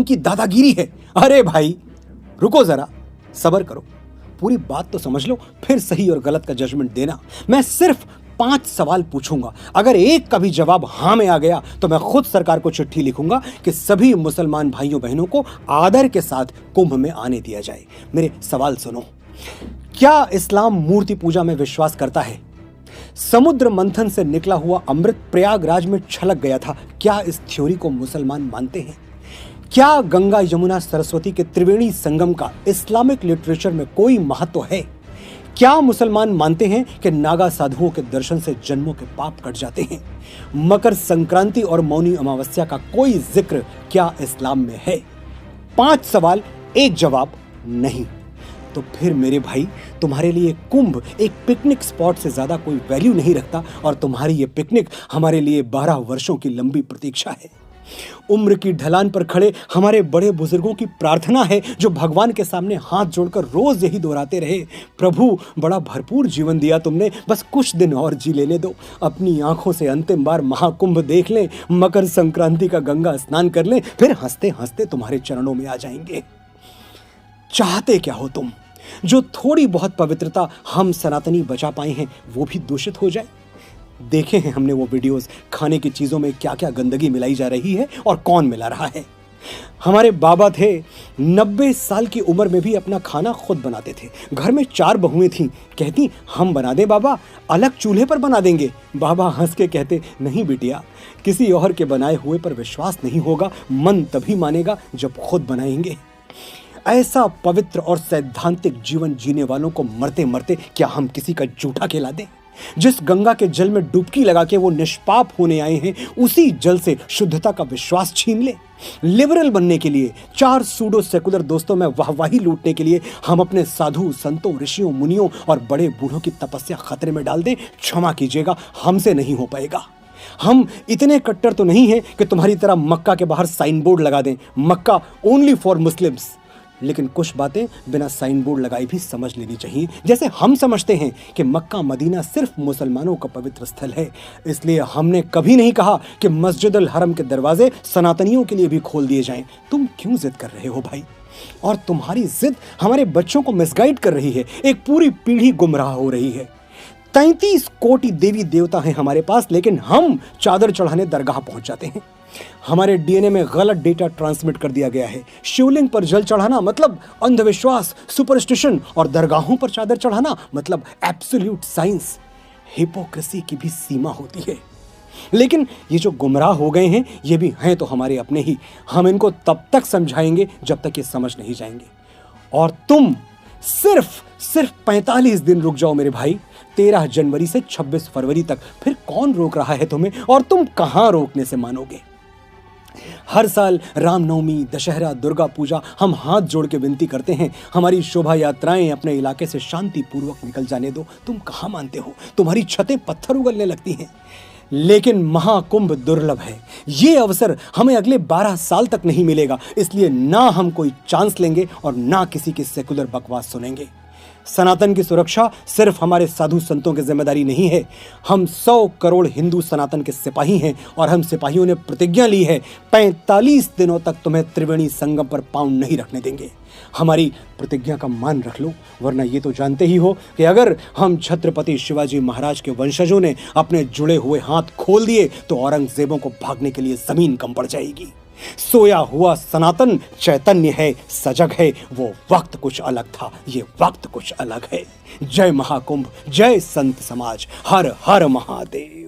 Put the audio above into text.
की दादागिरी है। अरे भाई रुको जरा, सब्र करो, पूरी बात तो समझ लो, फिर सही और गलत का जजमेंट देना। मैं सिर्फ 5 सवाल पूछूंगा, अगर एक का भी जवाब हां में आ गया तो मैं खुद सरकार को चिट्ठी लिखूंगा कि सभी मुसलमान भाइयों बहनों को आदर के साथ कुंभ में आने दिया जाए। मेरे सवाल सुनो। क्या इस्लाम मूर्ति पूजा में विश्वास करता है? समुद्र मंथन से निकला हुआ अमृत प्रयागराज में छलक गया था, क्या इस थ्योरी को मुसलमान मानते हैं? क्या गंगा यमुना सरस्वती के त्रिवेणी संगम का इस्लामिक लिटरेचर में कोई महत्व है? क्या मुसलमान मानते हैं कि नागा साधुओं के दर्शन से जन्मों के पाप कट जाते हैं? मकर संक्रांति और मौनी अमावस्या का कोई जिक्र क्या इस्लाम में है? 5 सवाल, एक जवाब नहीं। तो फिर मेरे भाई, तुम्हारे लिए कुंभ एक पिकनिक स्पॉट से ज्यादा कोई वैल्यू नहीं रखता, और तुम्हारी ये पिकनिक हमारे लिए 12 वर्षों की लंबी प्रतीक्षा है। उम्र की ढलान पर खड़े हमारे बड़े बुजुर्गों की प्रार्थना है, जो भगवान के सामने हाथ जोड़कर रोज यही दोहराते रहे, प्रभु बड़ा भरपूर जीवन दिया तुमने, बस कुछ दिन और जी लेने दो, अपनी आंखों से अंतिम बार महाकुंभ देख लें, मकर संक्रांति का गंगा स्नान कर लें, फिर हंसते हंसते तुम्हारे चरणों में आ जाएंगे। चाहते क्या हो तुम? जो थोड़ी बहुत पवित्रता हम सनातनी बचा पाए हैं वो भी दूषित हो जाए? देखे हैं हमने वो वीडियोस, खाने की चीजों में क्या क्या गंदगी मिलाई जा रही है और कौन मिला रहा है। हमारे बाबा थे, 90 साल की उम्र में भी अपना खाना खुद बनाते थे। घर में 4 बहुएं थीं, कहती हम बना दें बाबा, अलग चूल्हे पर बना देंगे। बाबा हंस के कहते नहीं बिटिया, किसी और के बनाए हुए पर विश्वास नहीं होगा, मन तभी मानेगा जब खुद बनाएंगे। ऐसा पवित्र और सैद्धांतिक जीवन जीने वालों को मरते मरते क्या हम किसी का जूठा खिला दें? जिस गंगा के जल में डुबकी लगा के वो निष्पाप होने आए हैं, उसी जल से शुद्धता का विश्वास छीन ले? लिबरल बनने के लिए, 4 सूडो सेकुलर दोस्तों में वाहवाही लूटने के लिए हम अपने साधु संतों, ऋषियों, मुनियों और बड़े बूढ़ों की तपस्या खतरे में डाल दें? क्षमा कीजिएगा, हमसे नहीं हो पाएगा। हम इतने कट्टर तो नहीं हैं कि तुम्हारी तरह मक्का के बाहर साइन बोर्ड लगा दें, मक्का ओनली फॉर मुस्लिम्स। लेकिन कुछ बातें बिना साइन बोर्ड लगाए भी समझ लेनी चाहिए। जैसे हम समझते हैं कि मक्का मदीना सिर्फ मुसलमानों का पवित्र स्थल है, इसलिए हमने कभी नहीं कहा कि मस्जिद अल हरम के दरवाजे सनातनियों के लिए भी खोल दिए जाएं। तुम क्यों जिद कर रहे हो भाई? और तुम्हारी जिद हमारे बच्चों को मिसगाइड कर रही है, एक पूरी पीढ़ी गुमराह हो रही है। 33 कोटि देवी देवता हैं हमारे पास, लेकिन हम चादर चढ़ाने दरगाह पहुंच जाते हैं। हमारे डीएनए में गलत डेटा ट्रांसमिट कर दिया गया है। शिवलिंग पर जल चढ़ाना मतलब अंधविश्वास, सुपरस्टिशन, और दरगाहों पर चादर चढ़ाना मतलब एब्सोल्यूट साइंस। हिपोक्रेसी की भी सीमा होती है। लेकिन ये जो गुमराह हो गए हैं, ये भी हैं तो हमारे अपने ही। हम इनको तब तक समझाएंगे जब तक ये समझ नहीं जाएंगे। और तुम सिर्फ 45 दिन रुक जाओ मेरे भाई, 13 जनवरी से 26 फरवरी तक। फिर कौन रोक रहा है तुम्हें, और तुम कहां रोकने से मानोगे? हर साल रामनवमी, दशहरा, दुर्गा पूजा हम हाथ जोड़ के विनती करते हैं, हमारी शोभा यात्राएं अपने इलाके से शांतिपूर्वक निकल जाने दो। तुम कहां मानते हो? तुम्हारी छतें पत्थर उगलने लगती हैं। लेकिन महाकुंभ दुर्लभ है, ये अवसर हमें अगले 12 साल तक नहीं मिलेगा, इसलिए ना हम कोई चांस लेंगे और ना किसी की सेकुलर बकवास सुनेंगे। सनातन की सुरक्षा सिर्फ हमारे साधु संतों की जिम्मेदारी नहीं है। हम 100 करोड़ हिंदू सनातन के सिपाही हैं, और हम सिपाहियों ने प्रतिज्ञा ली है 45 दिनों तक तुम्हें त्रिवेणी संगम पर पांव नहीं रखने देंगे। हमारी प्रतिज्ञा का मान रख लो, वरना ये तो जानते ही हो कि अगर हम छत्रपति शिवाजी महाराज के वंशजों ने अपने जुड़े हुए हाथ खोल दिए तो औरंगजेबों को भागने के लिए जमीन कम पड़ जाएगी। सोया हुआ सनातन चैतन्य है, सजग है। वो वक्त कुछ अलग था, ये वक्त कुछ अलग है। जय महाकुंभ, जय संत समाज, हर हर महादेव।